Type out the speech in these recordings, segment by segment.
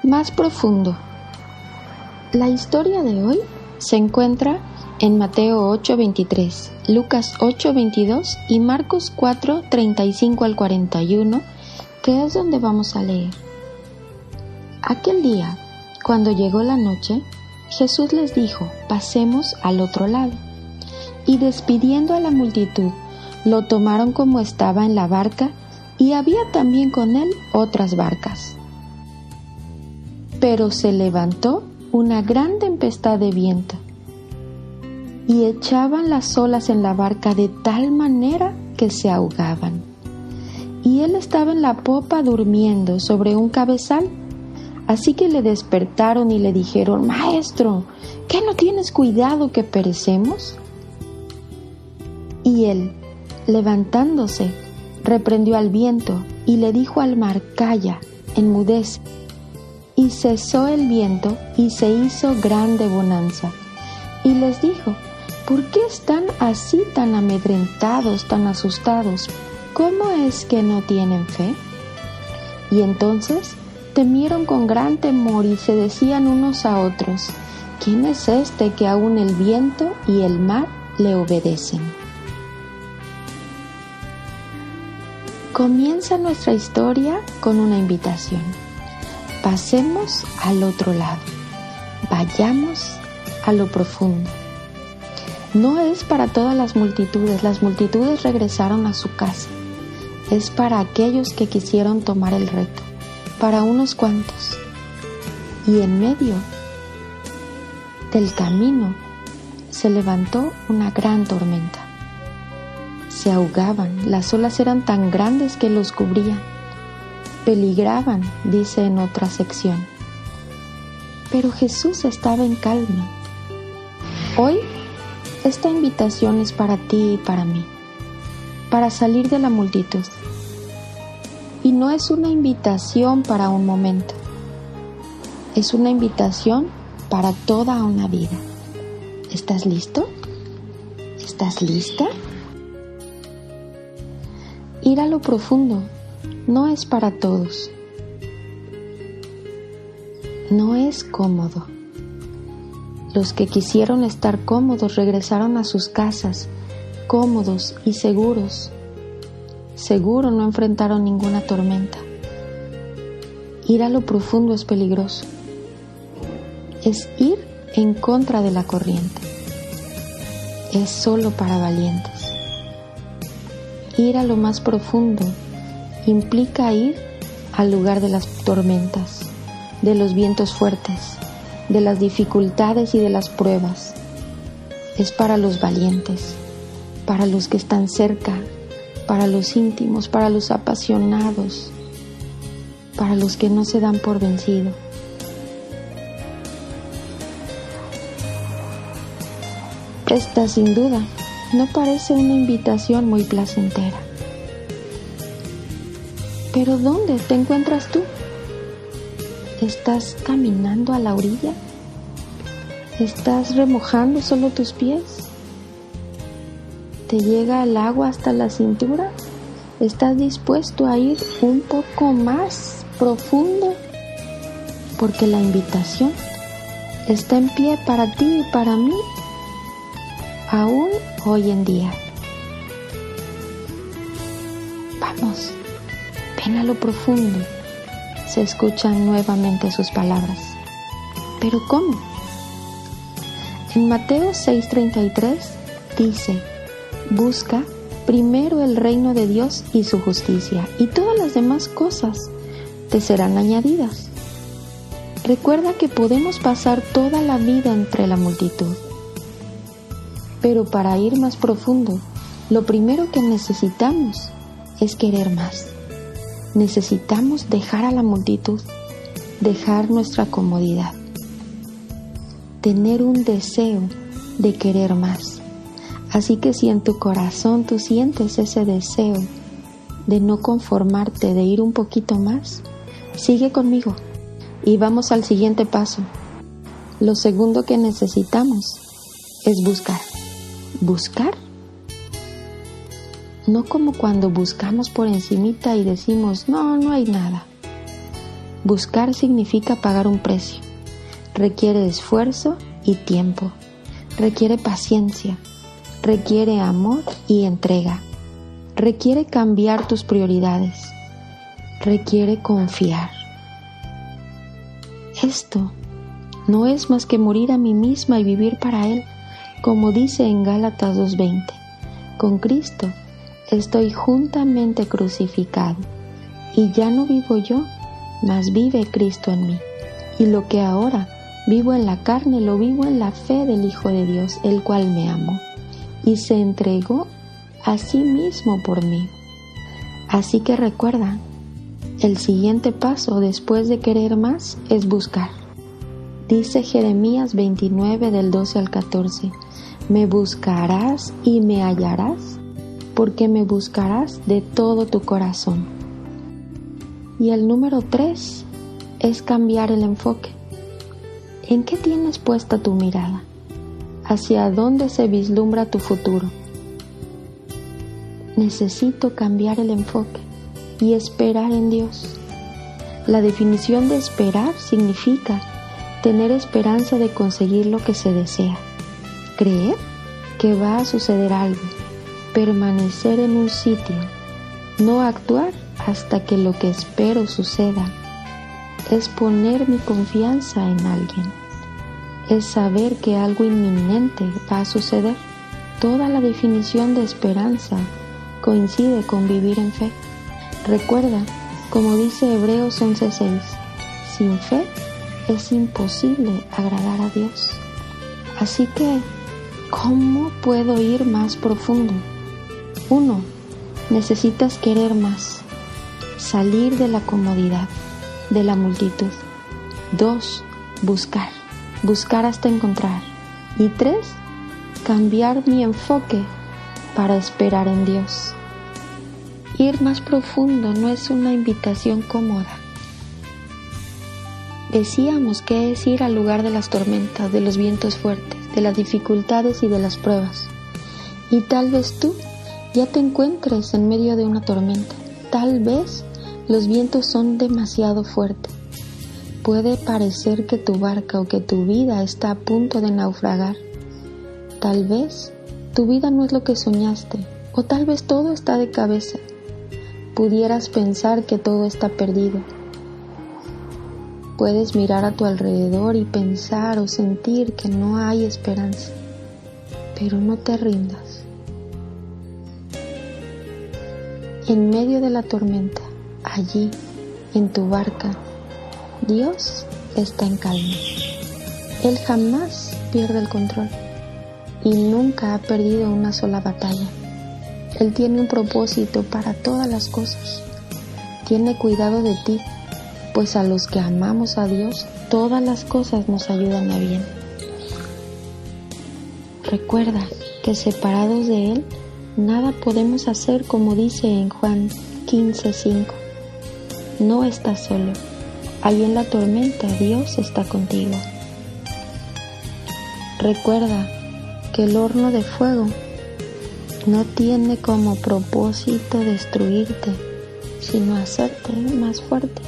Más profundo. La historia de hoy se encuentra en Mateo 8:23, Lucas 8:22 y Marcos 4:35 al 41, que es donde vamos a leer. Aquel día, cuando llegó la noche, Jesús les dijo: pasemos al otro lado. Y despidiendo a la multitud, lo tomaron como estaba en la barca, y había también con él otras barcas. Pero se levantó una gran tempestad de viento, y echaban las olas en la barca de tal manera que se ahogaban. Y él estaba en la popa durmiendo sobre un cabezal. Así que le despertaron y le dijeron: Maestro, ¿qué no tienes cuidado que perecemos? Y él, levantándose, reprendió al viento y le dijo al mar: Calla, enmudece. Y cesó el viento y se hizo grande bonanza. Y les dijo: ¿por qué están así tan amedrentados, tan asustados? ¿Cómo es que no tienen fe? Y entonces temieron con gran temor y se decían unos a otros: ¿quién es este que aún el viento y el mar le obedecen? Comienza nuestra historia con una invitación. Pasemos al otro lado. Vayamos a lo profundo. No es para todas las multitudes regresaron a su casa. Es para aquellos que quisieron tomar el reto, para unos cuantos. Y en medio del camino se levantó una gran tormenta. Se ahogaban, las olas eran tan grandes que los cubrían. Peligraban, dice en otra sección. Pero Jesús estaba en calma. Hoy, esta invitación es para ti y para mí, para salir de la multitud. Y no es una invitación para un momento, es una invitación para toda una vida. ¿Estás listo? ¿Estás lista? Ir a lo profundo no es para todos. No es cómodo. Los que quisieron estar cómodos regresaron a sus casas, cómodos y seguros. Seguro no enfrentaron ninguna tormenta. Ir a lo profundo es peligroso. Es ir en contra de la corriente. Es solo para valientes. Ir a lo más profundo implica ir al lugar de las tormentas, de los vientos fuertes, de las dificultades y de las pruebas. Es para los valientes, para los que están cerca, para los íntimos, para los apasionados, para los que no se dan por vencido. Esta, sin duda, no parece una invitación muy placentera. ¿Pero dónde te encuentras tú? ¿Estás caminando a la orilla? ¿Estás remojando solo tus pies? ¿Te llega el agua hasta la cintura? ¿Estás dispuesto a ir un poco más profundo? Porque la invitación está en pie para ti y para mí, aún hoy en día. Vamos, ven a lo profundo. Se escuchan nuevamente sus palabras. ¿Pero cómo? En Mateo 6:33 dice: busca primero el reino de Dios y su justicia, y todas las demás cosas te serán añadidas. Recuerda que podemos pasar toda la vida entre la multitud. Pero para ir más profundo, lo primero que necesitamos es querer más. Necesitamos dejar a la multitud, dejar nuestra comodidad, tener un deseo de querer más. Así que si en tu corazón tú sientes ese deseo de no conformarte, de ir un poquito más, sigue conmigo y vamos al siguiente paso. Lo segundo que necesitamos es buscar. ¿Buscar? No como cuando buscamos por encimita y decimos: no hay nada. Buscar significa pagar un precio. Requiere esfuerzo y tiempo. Requiere paciencia. Requiere amor y entrega. Requiere cambiar tus prioridades. Requiere confiar. Esto no es más que morir a mí misma y vivir para Él, como dice en Gálatas 2:20. Con Cristo estoy juntamente crucificado, y ya no vivo yo, mas vive Cristo en mí. Y lo que ahora vivo en la carne, lo vivo en la fe del Hijo de Dios, el cual me amó y se entregó a sí mismo por mí. Así que recuerda, el siguiente paso después de querer más es buscar. Dice Jeremías 29 del 12 al 14, me buscarás y me hallarás, porque me buscarás de todo tu corazón. Y el número 3 es cambiar el enfoque. ¿En qué tienes puesta tu mirada? ¿Hacia dónde se vislumbra tu futuro? Necesito cambiar el enfoque y esperar en Dios. La definición de esperar significa tener esperanza de conseguir lo que se desea, creer que va a suceder algo, permanecer en un sitio, no actuar hasta que lo que espero suceda. Es poner mi confianza en alguien. Es saber que algo inminente va a suceder. Toda la definición de esperanza coincide con vivir en fe. Recuerda, como dice Hebreos 11:6, sin fe es imposible agradar a Dios. Así que, ¿cómo puedo ir más profundo? 1. Necesitas querer más. Salir de la comodidad, de la multitud. 2. Buscar hasta encontrar. Y 3. Cambiar mi enfoque para esperar en Dios. Ir más profundo no es una invitación cómoda. Decíamos que es ir al lugar de las tormentas, de los vientos fuertes, de las dificultades y de las pruebas. Y tal vez tú ya te encuentres en medio de una tormenta. Tal vez los vientos son demasiado fuertes. Puede parecer que tu barca o que tu vida está a punto de naufragar. Tal vez tu vida no es lo que soñaste, o tal vez todo está de cabeza. Pudieras pensar que todo está perdido. Puedes mirar a tu alrededor y pensar o sentir que no hay esperanza, pero no te rindas. En medio de la tormenta, allí, en tu barca, Dios está en calma. Él jamás pierde el control y nunca ha perdido una sola batalla. Él tiene un propósito para todas las cosas. Tiene cuidado de ti, pues a los que amamos a Dios, todas las cosas nos ayudan a bien. Recuerda que separados de Él, nada podemos hacer, como dice en Juan 15:5. No estás solo. Ahí en la tormenta Dios está contigo. Recuerda que el horno de fuego no tiene como propósito destruirte, sino hacerte más fuerte.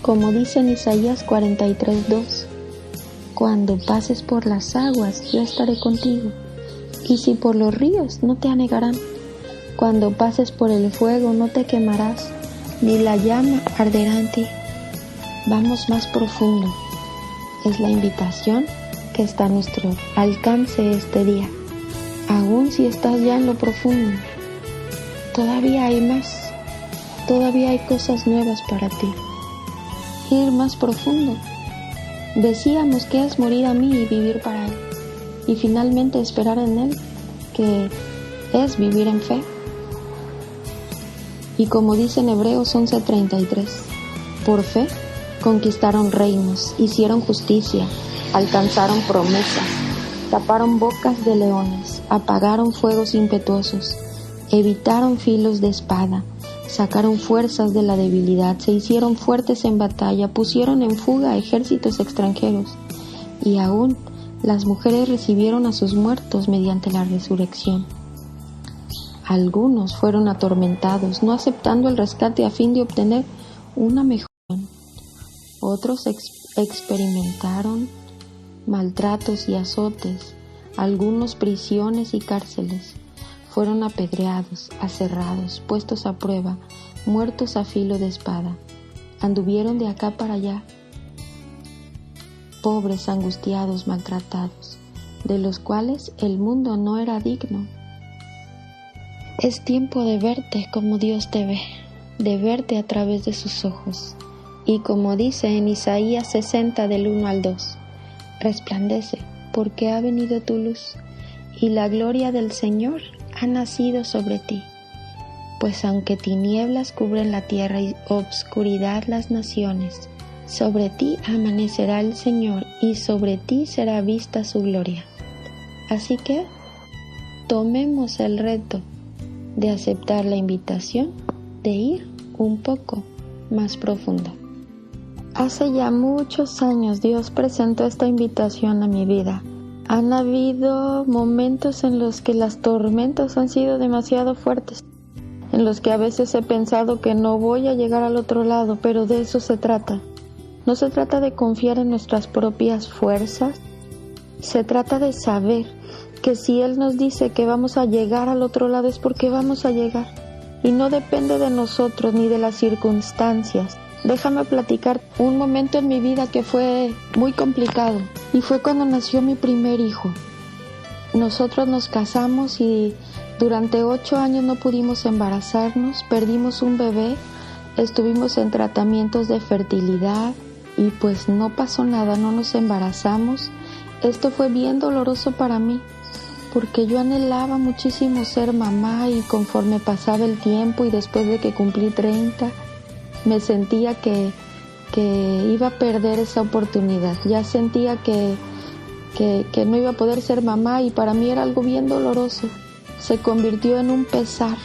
Como dice en Isaías 43:2, cuando pases por las aguas, yo estaré contigo, y si por los ríos, no te anegarán. Cuando pases por el fuego, no te quemarás, ni la llama arderá en ti. Vamos más profundo. Es la invitación que está a nuestro alcance este día. Aún si estás ya en lo profundo, todavía hay más. Todavía hay cosas nuevas para ti. Ir más profundo. Decíamos que es morir a mí y vivir para Él. Y finalmente esperar en Él, que es vivir en fe. Y como dice en Hebreos 11:33, por fe conquistaron reinos, hicieron justicia, alcanzaron promesas, taparon bocas de leones, apagaron fuegos impetuosos, evitaron filos de espada, sacaron fuerzas de la debilidad, se hicieron fuertes en batalla, pusieron en fuga a ejércitos extranjeros, y aún las mujeres recibieron a sus muertos mediante la resurrección. Algunos fueron atormentados, no aceptando el rescate a fin de obtener una mejor. Otros experimentaron maltratos y azotes, algunos prisiones y cárceles. Fueron apedreados, aserrados, puestos a prueba, muertos a filo de espada. Anduvieron de acá para allá, pobres, angustiados, maltratados, de los cuales el mundo no era digno. Es tiempo de verte como Dios te ve, de verte a través de sus ojos. Y como dice en Isaías 60 del 1 al 2, resplandece, porque ha venido tu luz, y la gloria del Señor ha nacido sobre ti. Pues aunque tinieblas cubren la tierra y obscuridad las naciones, sobre ti amanecerá el Señor, y sobre ti será vista su gloria. Así que tomemos el reto de aceptar la invitación de ir un poco más profundo. Hace ya muchos años Dios presentó esta invitación a mi vida. Han habido momentos en los que las tormentas han sido demasiado fuertes, en los que a veces he pensado que no voy a llegar al otro lado, pero de eso se trata. No se trata de confiar en nuestras propias fuerzas, se trata de saber que si Él nos dice que vamos a llegar al otro lado es porque vamos a llegar, y no depende de nosotros ni de las circunstancias. Déjame platicar un momento en mi vida que fue muy complicado, y fue cuando nació mi primer hijo. Nosotros nos casamos y durante 8 años no pudimos embarazarnos, perdimos un bebé, estuvimos en tratamientos de fertilidad y pues no pasó nada, no nos embarazamos. Esto fue bien doloroso para mí, porque yo anhelaba muchísimo ser mamá, y conforme pasaba el tiempo y después de que cumplí 30, me sentía que iba a perder esa oportunidad. Ya sentía que no iba a poder ser mamá, y para mí era algo bien doloroso. Se convirtió en un pesar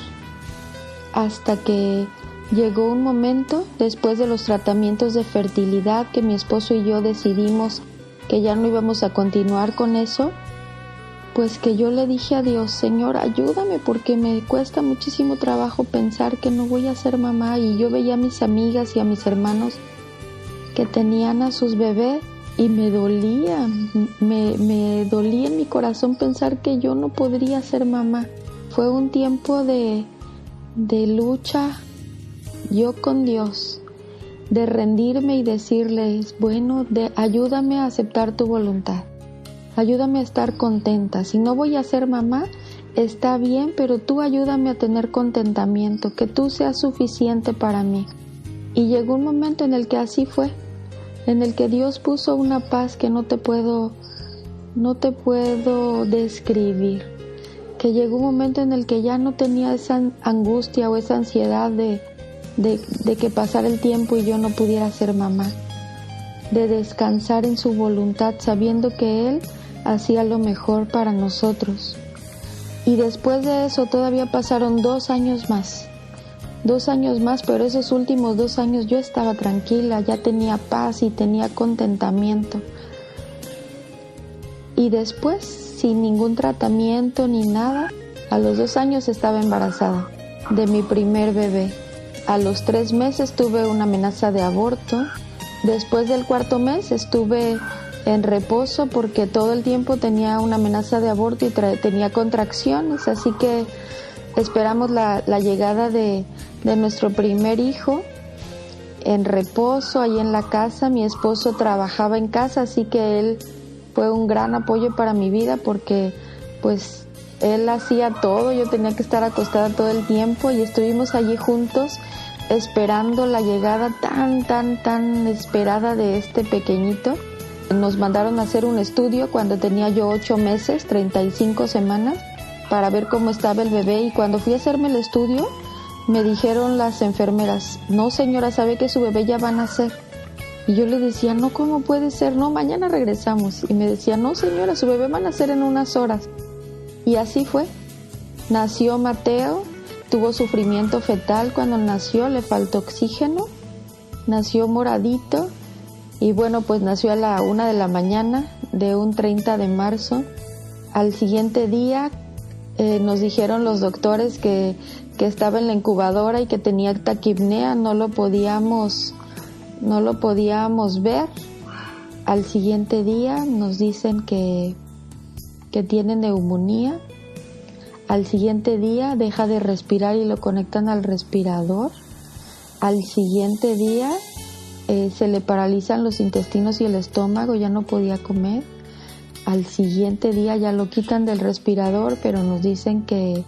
hasta que llegó un momento, después de los tratamientos de fertilidad, que mi esposo y yo decidimos que ya no íbamos a continuar con eso, pues que yo le dije a Dios: Señor, ayúdame, porque me cuesta muchísimo trabajo pensar que no voy a ser mamá. Y yo veía a mis amigas y a mis hermanos que tenían a sus bebés y me dolía en mi corazón pensar que yo no podría ser mamá. Fue un tiempo de lucha yo con Dios, de rendirme y decirles: bueno, ayúdame a aceptar tu voluntad. Ayúdame a estar contenta. Si no voy a ser mamá, está bien, pero tú ayúdame a tener contentamiento, que tú seas suficiente para mí. Y llegó un momento en el que así fue, en el que Dios puso una paz que no te puedo describir. Que llegó un momento en el que ya no tenía esa angustia o esa ansiedad de que pasara el tiempo y yo no pudiera ser mamá. De descansar en su voluntad, sabiendo que Él hacía lo mejor para nosotros. Y después de eso todavía pasaron 2 años más, pero esos últimos 2 años yo estaba tranquila, ya tenía paz y tenía contentamiento. Y después, sin ningún tratamiento ni nada, a los 2 años estaba embarazada de mi primer bebé. A los 3 meses tuve una amenaza de aborto. Después del 4º mes estuve en reposo porque todo el tiempo tenía una amenaza de aborto y tenía contracciones, así que esperamos la llegada de nuestro primer hijo en reposo ahí en la casa. Mi esposo trabajaba en casa, así que él fue un gran apoyo para mi vida porque pues él hacía todo, yo tenía que estar acostada todo el tiempo y estuvimos allí juntos esperando la llegada tan esperada de este pequeñito. Nos mandaron a hacer un estudio cuando tenía yo 8 meses, 35 semanas, para ver cómo estaba el bebé, y cuando fui a hacerme el estudio, me dijeron las enfermeras: no señora, sabe que su bebé ya va a nacer. Y yo le decía: no, ¿cómo puede ser? No, mañana regresamos. Y me decía: no señora, su bebé va a nacer en unas horas. Y así fue. Nació Mateo, tuvo sufrimiento fetal cuando nació, le faltó oxígeno, nació moradito. Y bueno, pues nació a la 1 de la mañana de un 30 de marzo. Al siguiente día nos dijeron los doctores que estaba en la incubadora y que tenía taquipnea, no lo podíamos no lo podíamos ver. Al siguiente día nos dicen que tiene neumonía. Al siguiente día deja de respirar y lo conectan al respirador. Al siguiente día se le paralizan los intestinos y el estómago, ya no podía comer. Al siguiente día ya lo quitan del respirador, pero nos dicen que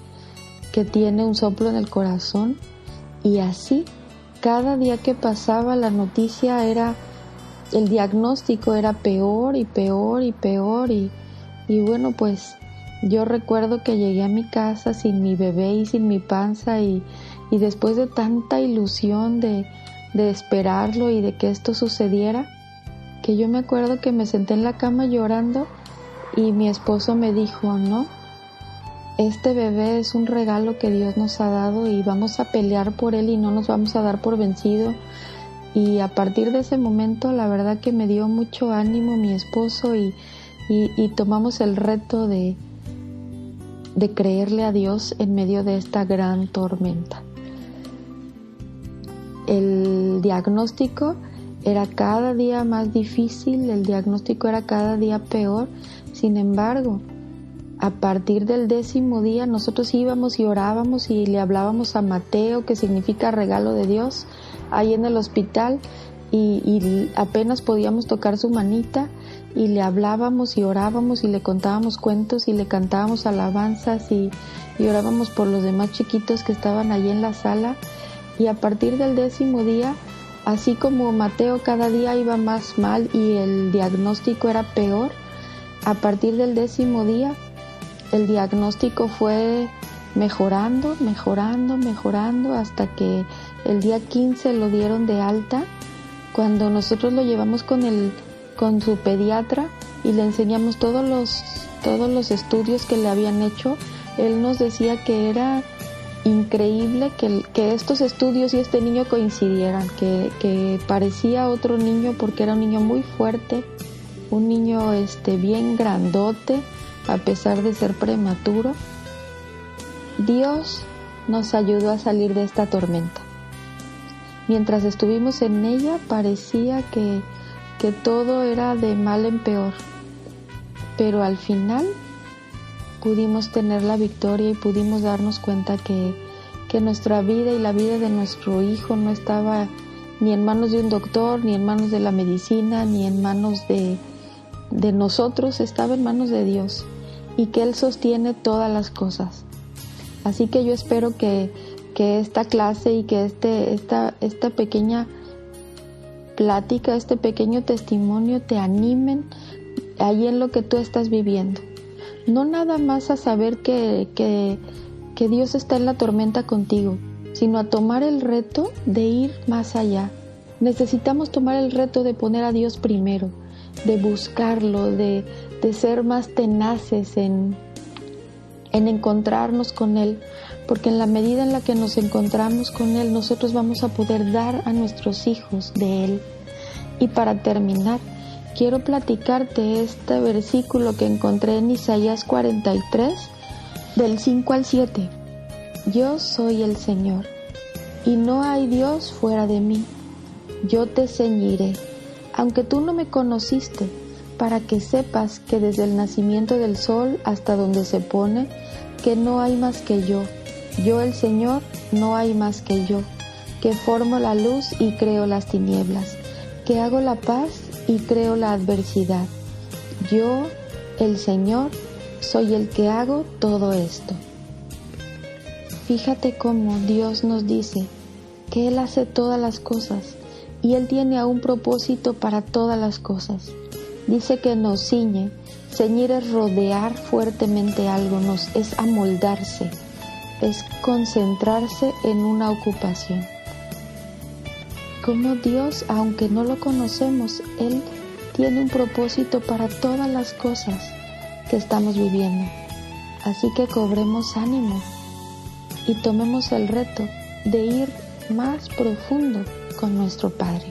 tiene un soplo en el corazón. Y así, cada día que pasaba la noticia el diagnóstico era peor y peor y peor. Y bueno, pues yo recuerdo que llegué a mi casa sin mi bebé y sin mi panza y después de tanta ilusión de esperarlo y de que esto sucediera, que yo me acuerdo que me senté en la cama llorando y mi esposo me dijo, no, este bebé es un regalo que Dios nos ha dado y vamos a pelear por él y no nos vamos a dar por vencido. Y a partir de ese momento, la verdad que me dio mucho ánimo mi esposo y tomamos el reto de creerle a Dios en medio de esta gran tormenta. El diagnóstico era cada día más difícil, el diagnóstico era cada día peor. Sin embargo, a partir del 10º día nosotros íbamos y orábamos y le hablábamos a Mateo, que significa regalo de Dios, ahí en el hospital, y apenas podíamos tocar su manita y le hablábamos y orábamos y le contábamos cuentos y le cantábamos alabanzas y orábamos por los demás chiquitos que estaban allí en la sala. Y a partir del 10º día, así como Mateo cada día iba más mal y el diagnóstico era peor, a partir del 10º día el diagnóstico fue mejorando hasta que el día 15 lo dieron de alta. Cuando nosotros lo llevamos con su pediatra y le enseñamos todos los estudios que le habían hecho, él nos decía que era increíble que estos estudios y este niño coincidieran, que parecía otro niño porque era un niño muy fuerte, un niño bien grandote a pesar de ser prematuro. Dios nos ayudó a salir de esta tormenta. Mientras estuvimos en ella parecía que todo era de mal en peor, pero al final pudimos tener la victoria y pudimos darnos cuenta que nuestra vida y la vida de nuestro hijo no estaba ni en manos de un doctor, ni en manos de la medicina, ni en manos de nosotros, estaba en manos de Dios y que Él sostiene todas las cosas. Así que yo espero que esta clase y que esta pequeña plática, este pequeño testimonio te animen ahí en lo que tú estás viviendo. No nada más a saber que Dios está en la tormenta contigo, sino a tomar el reto de ir más allá. Necesitamos tomar el reto de poner a Dios primero, de buscarlo, de ser más tenaces en encontrarnos con Él, porque en la medida en la que nos encontramos con Él, nosotros vamos a poder dar a nuestros hijos de Él. Y para terminar, quiero platicarte este versículo que encontré en Isaías 43, del 5 al 7. Yo soy el Señor, y no hay Dios fuera de mí. Yo te ceñiré, aunque tú no me conociste, para que sepas que desde el nacimiento del sol hasta donde se pone, que no hay más que yo. Yo, el Señor, no hay más que yo, que formo la luz y creo las tinieblas, que hago la paz y creo la adversidad. Yo, el Señor, soy el que hago todo esto. Fíjate cómo Dios nos dice que Él hace todas las cosas y Él tiene aún propósito para todas las cosas. Dice que nos ciñe. Ceñir es rodear fuertemente algo, es amoldarse, es concentrarse en una ocupación. Como Dios, aunque no lo conocemos, Él tiene un propósito para todas las cosas que estamos viviendo. Así que cobremos ánimo y tomemos el reto de ir más profundo con nuestro Padre.